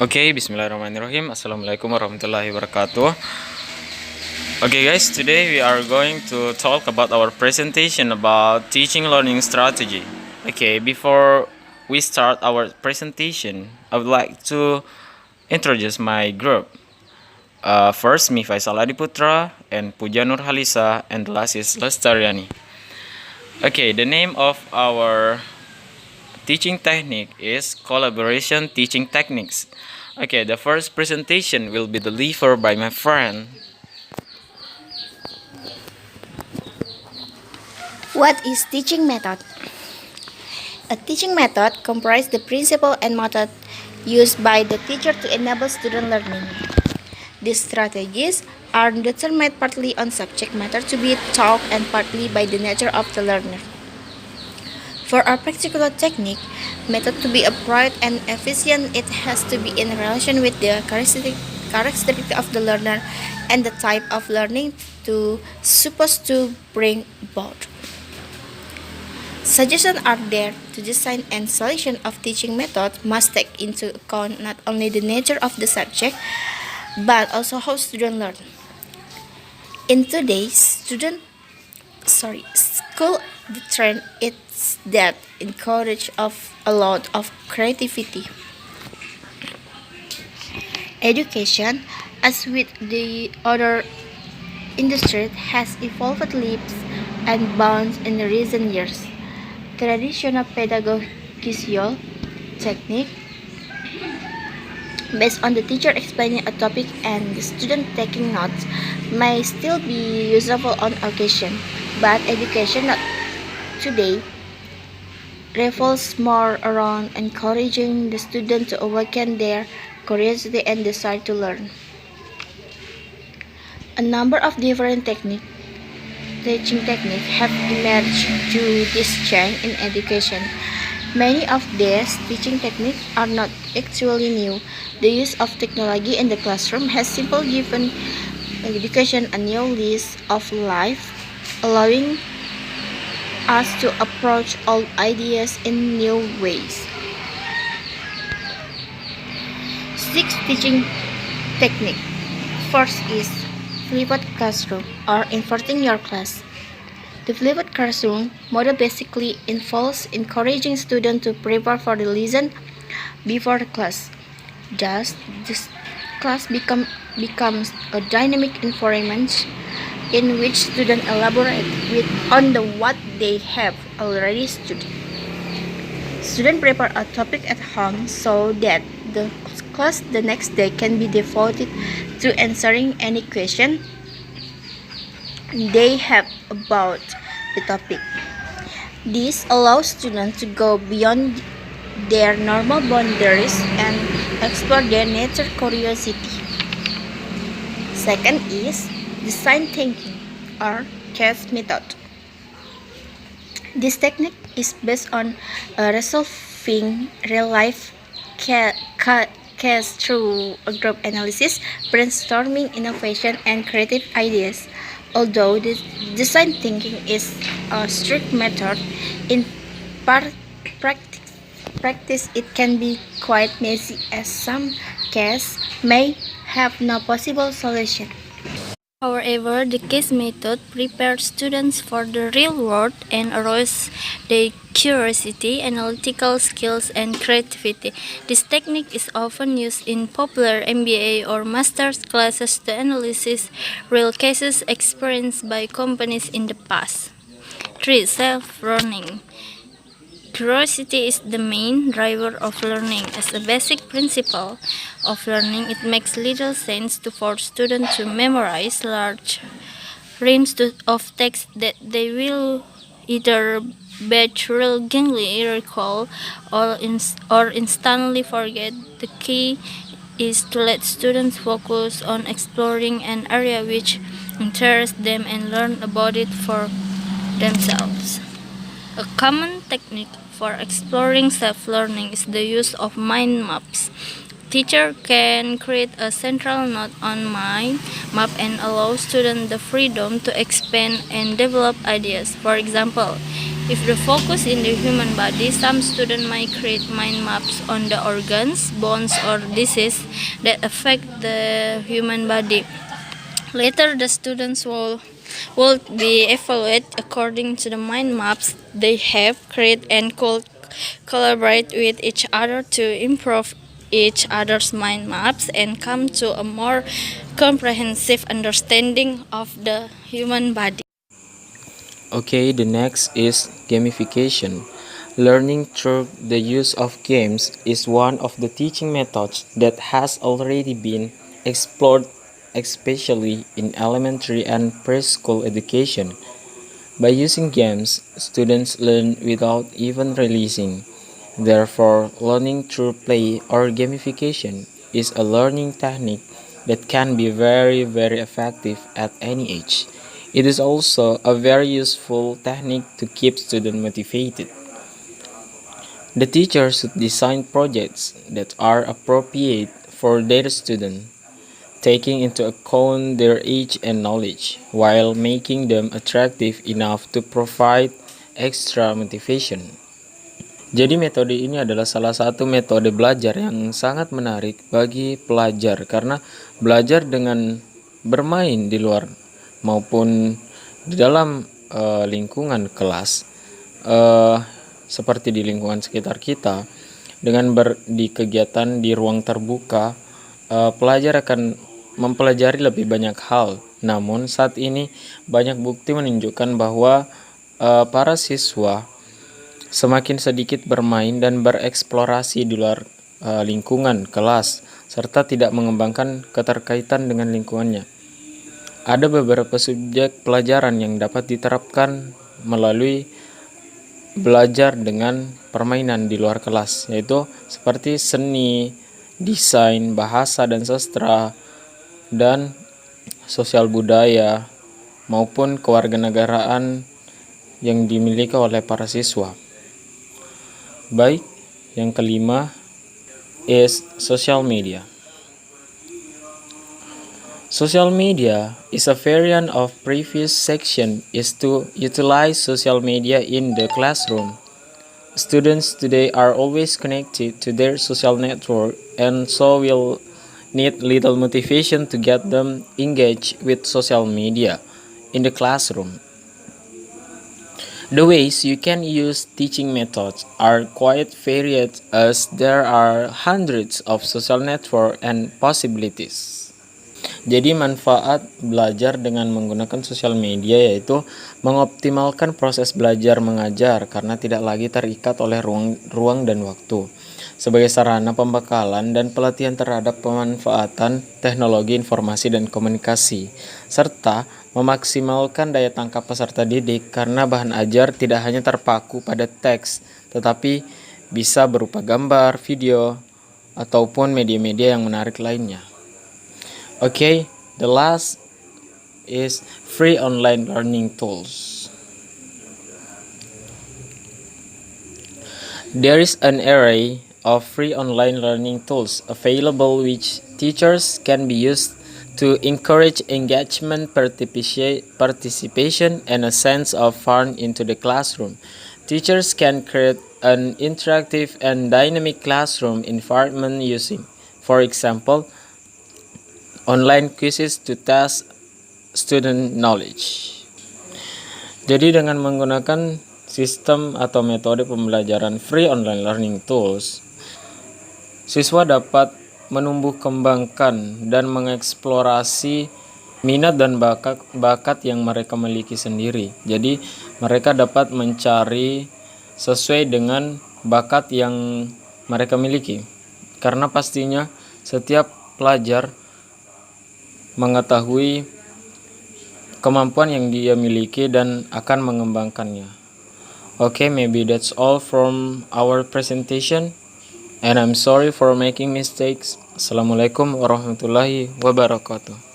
Okay, bismillahirrahmanirrahim. Assalamualaikum warahmatullahi wabarakatuh. Okay guys, today we are going to talk about our presentation about teaching learning strategy. Okay, before we start our presentation, I would like to introduce my group. First, me Faisal Adiputra and Puja Nur Halisa, and the last is Lestariani. Okay, the name of our teaching technique is collaboration teaching techniques. Okay, the first presentation will be delivered by my friend. What is teaching method? A teaching method comprises the principle and method used by the teacher to enable student learning. These strategies are determined partly on subject matter to be taught and partly by the nature of the learner. For a particular technique, method to be upright and efficient, it has to be in relation with the characteristic of the learner and the type of learning to supposed to bring about. Suggestions are there to design and selection of teaching methods must take into account not only the nature of the subject, but also how students learn. In today's school, the trend is that encourage of a lot of creativity. Education, as with the other industries, has evolved leaps and bounds in the recent years. Traditional pedagogical technique based on the teacher explaining a topic and the student taking notes may still be usable on occasion, but education today revolves more around encouraging the student to awaken their curiosity and desire to learn. A number of different teaching techniques have emerged due this change in education. Many of these teaching techniques are not actually new. The use of technology in the classroom has simply given education a new lease of life, allowing us to approach old ideas in new ways. 6 teaching technique. First is flipped classroom or inverting your class. The flipped classroom model basically involves encouraging students to prepare for the lesson before the class. Thus, this class becomes a dynamic environment in which students elaborate on what they have already studied. Students prepare a topic at home so that the class the next day can be devoted to answering any question they have about the topic. This allows students to go beyond their normal boundaries and explore their nature curiosity. Second is design thinking or case method. This technique is based on resolving real-life case through a group analysis, brainstorming, innovation, and creative ideas. Although this design thinking is a strict method, in practice it can be quite messy as some cases may have no possible solution. However, the case method prepares students for the real world and arouses their curiosity, analytical skills, and creativity. This technique is often used in popular MBA or master's classes to analyze real cases experienced by companies in the past. 3. Self-learning. Curiosity is the main driver of learning. As a basic principle of learning, it makes little sense to force students to memorize large range of text that they will either begrudgingly recall or instantly forget. The key is to let students focus on exploring an area which interests them and learn about it for themselves. A common technique for exploring self-learning is the use of mind maps. Teacher can create a central node on mind map and allow students the freedom to expand and develop ideas. For example, If the focus in the human body, some students might create mind maps on the organs, bones, or diseases that affect the human body. Later, the students will be evaluated according to the mind maps they have created and could collaborate with each other to improve each other's mind maps and come to a more comprehensive understanding of the human body. Okay, the next is gamification. Learning through the use of games is one of the teaching methods that has already been explored, especially in elementary and preschool education. By using games, students learn without even realizing. Therefore, learning through play or gamification is a learning technique that can be very effective at any age. It is also a very useful technique to keep students motivated. The teacher should design projects that are appropriate for their students, taking into account their age and knowledge, while making them attractive enough to provide extra motivation. Jadi metode ini adalah salah satu metode belajar yang sangat menarik bagi pelajar karena belajar dengan bermain di luar maupun di dalam lingkungan kelas seperti di lingkungan sekitar kita dengan di kegiatan di ruang terbuka pelajar akan mempelajari lebih banyak hal. Namun saat ini banyak bukti menunjukkan bahwa para siswa semakin sedikit bermain dan bereksplorasi di luar lingkungan kelas, serta tidak mengembangkan keterkaitan dengan lingkungannya. Ada beberapa subjek pelajaran yang dapat diterapkan melalui belajar dengan permainan di luar kelas, yaitu seperti seni, desain, bahasa dan sastra, dan sosial budaya, maupun kewarganegaraan yang dimiliki oleh para siswa. Baik, yang kelima is social media. Social media is a variant of previous section is to utilize social media in the classroom. Students today are always connected to their social network and so will need little motivation to get them engaged with social media in the classroom. The ways you can use teaching methods are quite varied as there are hundreds of social network and possibilities. Jadi manfaat belajar dengan menggunakan sosial media yaitu mengoptimalkan proses belajar mengajar karena tidak lagi terikat oleh ruang dan waktu. Sebagai sarana pembekalan dan pelatihan terhadap pemanfaatan teknologi informasi dan komunikasi, serta memaksimalkan daya tangkap peserta didik karena bahan ajar tidak hanya terpaku pada teks, tetapi bisa berupa gambar, video, ataupun media-media yang menarik lainnya. Okay, the last is free online learning tools. There is an array of free online learning tools available which teachers can be used to encourage engagement, participation, and a sense of fun into the classroom. Teachers can create an interactive and dynamic classroom environment using, for example, online quizzes to test student knowledge. Jadi dengan menggunakan sistem atau metode pembelajaran free online learning tools, siswa dapat menumbuh kembangkan dan mengeksplorasi minat dan bakat yang mereka miliki sendiri. Jadi mereka dapat mencari sesuai dengan bakat yang mereka miliki. Karena pastinya setiap pelajar mengetahui kemampuan yang dia miliki dan akan mengembangkannya. Okay, maybe that's all from our presentation. And I'm sorry for making mistakes. Assalamualaikum warahmatullahi wabarakatuh.